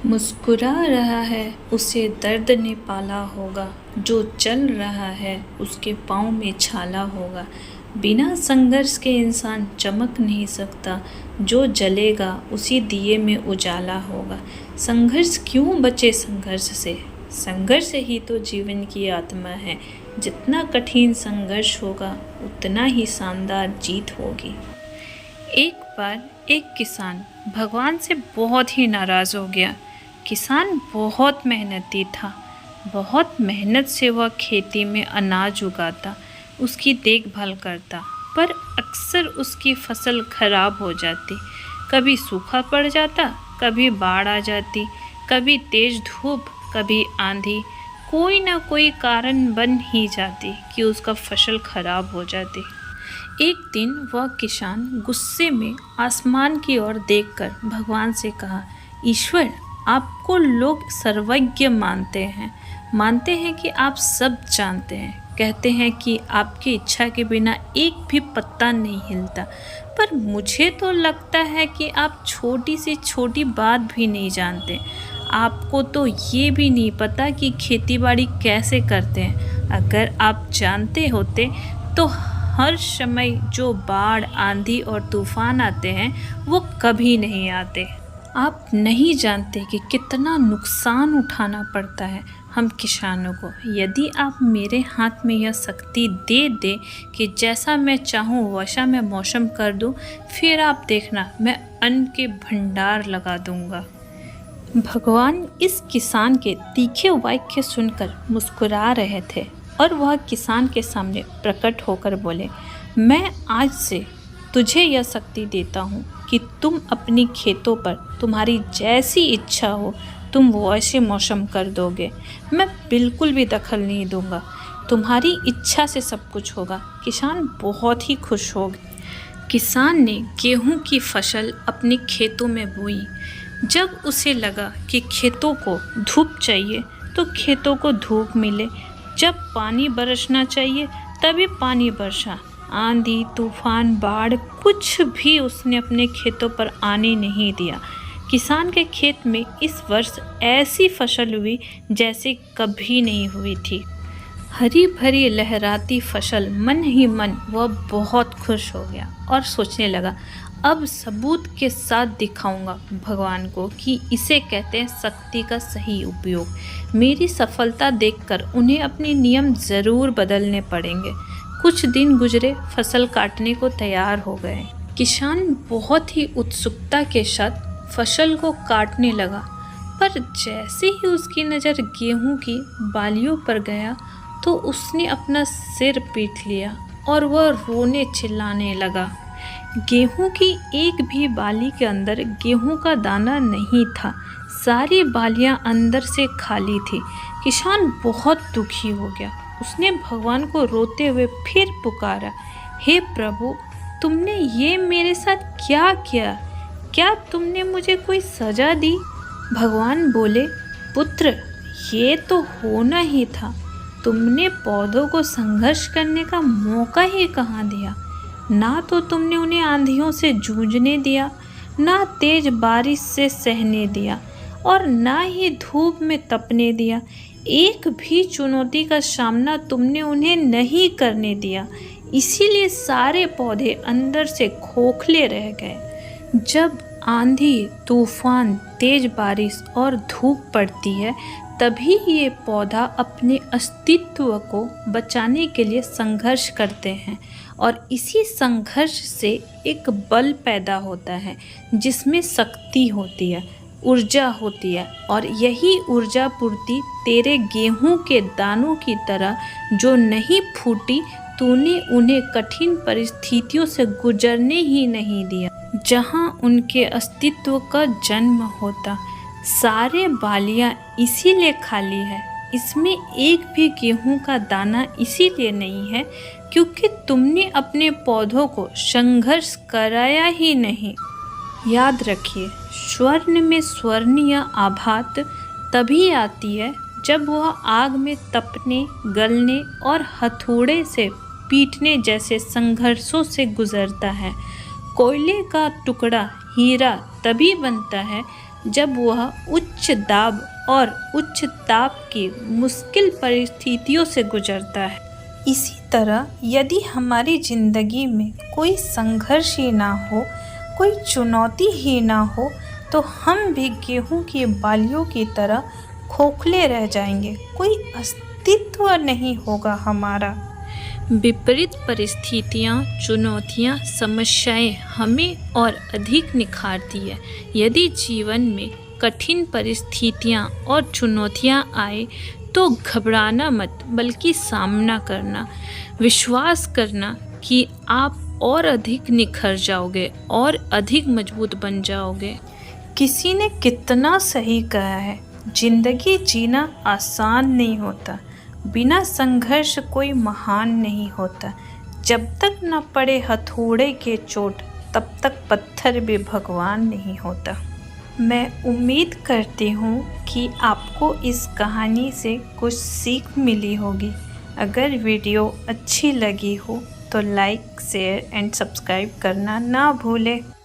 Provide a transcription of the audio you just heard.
मुस्कुरा रहा है उसे दर्द ने पाला होगा, जो चल रहा है उसके पाँव में छाला होगा। बिना संघर्ष के इंसान चमक नहीं सकता, जो जलेगा उसी दिए में उजाला होगा। संघर्ष क्यों बचे संघर्ष से, संघर्ष ही तो जीवन की आत्मा है। जितना कठिन संघर्ष होगा उतना ही शानदार जीत होगी। एक बार एक किसान भगवान से बहुत ही नाराज़ हो गया। किसान बहुत मेहनती था। बहुत मेहनत से वह खेती में अनाज उगाता, उसकी देखभाल करता, पर अक्सर उसकी फसल खराब हो जाती। कभी सूखा पड़ जाता, कभी बाढ़ आ जाती, कभी तेज धूप, कभी आंधी। कोई ना कोई कारण बन ही जाती कि उसका फसल खराब हो जाती। एक दिन वह किसान गुस्से में आसमान की ओर देखकर भगवान से कहा, ईश्वर, आपको लोग सर्वज्ञ मानते हैं कि आप सब जानते हैं। कहते हैं कि आपकी इच्छा के बिना एक भी पत्ता नहीं हिलता, पर मुझे तो लगता है कि आप छोटी से छोटी बात भी नहीं जानते। आपको तो ये भी नहीं पता कि खेतीबाड़ी कैसे करते हैं। अगर आप जानते होते तो हर समय जो बाढ़, आंधी और तूफान आते हैं वो कभी नहीं आते। आप नहीं जानते कि कितना नुकसान उठाना पड़ता है हम किसानों को। यदि आप मेरे हाथ में यह शक्ति दे दे कि जैसा मैं चाहूँ वैसा मैं मौसम कर दूँ, फिर आप देखना मैं अन्न के भंडार लगा दूँगा। भगवान इस किसान के तीखे वाक्य सुनकर मुस्कुरा रहे थे और वह किसान के सामने प्रकट होकर बोले, मैं आज से तुझे यह शक्ति देता हूँ कि तुम अपनी खेतों पर तुम्हारी जैसी इच्छा हो तुम वैसे मौसम कर दोगे। मैं बिल्कुल भी दखल नहीं दूँगा, तुम्हारी इच्छा से सब कुछ होगा। किसान बहुत ही खुश हो गए। किसान ने गेहूं की फसल अपने खेतों में बोई। जब उसे लगा कि खेतों को धूप चाहिए तो खेतों को धूप मिले, जब पानी बरसना चाहिए तभी पानी बरसा। आंधी, तूफान, बाढ़ कुछ भी उसने अपने खेतों पर आने नहीं दिया। किसान के खेत में इस वर्ष ऐसी फसल हुई जैसे कभी नहीं हुई थी। हरी भरी लहराती फसल, मन ही मन वह बहुत खुश हो गया और सोचने लगा, अब सबूत के साथ दिखाऊंगा भगवान को कि इसे कहते हैं शक्ति का सही उपयोग। मेरी सफलता देखकर उन्हें अपने नियम ज़रूर बदलने पड़ेंगे। कुछ दिन गुजरे, फसल काटने को तैयार हो गए। किसान बहुत ही उत्सुकता के साथ फसल को काटने लगा, पर जैसे ही उसकी नज़र गेहूं की बालियों पर गया तो उसने अपना सिर पीट लिया और वह रोने चिल्लाने लगा। गेहूं की एक भी बाली के अंदर गेहूं का दाना नहीं था। सारी बालियां अंदर से खाली थी। किसान बहुत दुखी हो गया। उसने भगवान को रोते हुए फिर पुकारा, हे प्रभु, तुमने ये मेरे साथ क्या किया? क्या तुमने मुझे कोई सजा दी? भगवान बोले, पुत्र, ये तो होना ही था। तुमने पौधों को संघर्ष करने का मौका ही कहाँ दिया। ना तो तुमने उन्हें आंधियों से जूझने दिया, ना तेज बारिश से सहने दिया और ना ही धूप में तपने दिया। एक भी चुनौती का सामना तुमने उन्हें नहीं करने दिया। इसीलिए सारे पौधे अंदर से खोखले रह गए। जब आंधी, तूफान, तेज बारिश और धूप पड़ती है तभी ये पौधा अपने अस्तित्व को बचाने के लिए संघर्ष करते हैं और इसी संघर्ष से एक बल पैदा होता है जिसमें शक्ति होती है, ऊर्जा होती है। और यही ऊर्जा पूर्ति तेरे गेहूं के दानों की तरह जो नहीं फूटी, तूने उन्हें कठिन परिस्थितियों से गुजरने ही नहीं दिया जहां उनके अस्तित्व का जन्म होता। सारे बालियां इसीलिए खाली है, इसमें एक भी गेहूं का दाना इसीलिए नहीं है क्योंकि तुमने अपने पौधों को संघर्ष कराया ही नहीं। याद रखिए, स्वर्ण में स्वर्णीय आभात तभी आती है जब वह आग में तपने, गलने और हथौड़े से पीटने जैसे संघर्षों से गुजरता है। कोयले का टुकड़ा हीरा तभी बनता है जब वह उच्च दाब और उच्च ताप की मुश्किल परिस्थितियों से गुजरता है। इसी तरह यदि हमारी ज़िंदगी में कोई संघर्ष ही ना हो, कोई चुनौती ही ना हो, तो हम भी गेहूं की बालियों की तरह खोखले रह जाएंगे, कोई अस्तित्व नहीं होगा हमारा। विपरीत परिस्थितियाँ, चुनौतियाँ, समस्याएं हमें और अधिक निखारती है। यदि जीवन में कठिन परिस्थितियाँ और चुनौतियाँ आए तो घबराना मत, बल्कि सामना करना, विश्वास करना कि आप और अधिक निखर जाओगे और अधिक मजबूत बन जाओगे। किसी ने कितना सही कहा है, जिंदगी जीना आसान नहीं होता, बिना संघर्ष कोई महान नहीं होता। जब तक न पड़े हथौड़े के चोट, तब तक पत्थर भी भगवान नहीं होता। मैं उम्मीद करती हूँ कि आपको इस कहानी से कुछ सीख मिली होगी। अगर वीडियो अच्छी लगी हो तो लाइक, शेयर एंड सब्सक्राइब करना ना भूलें।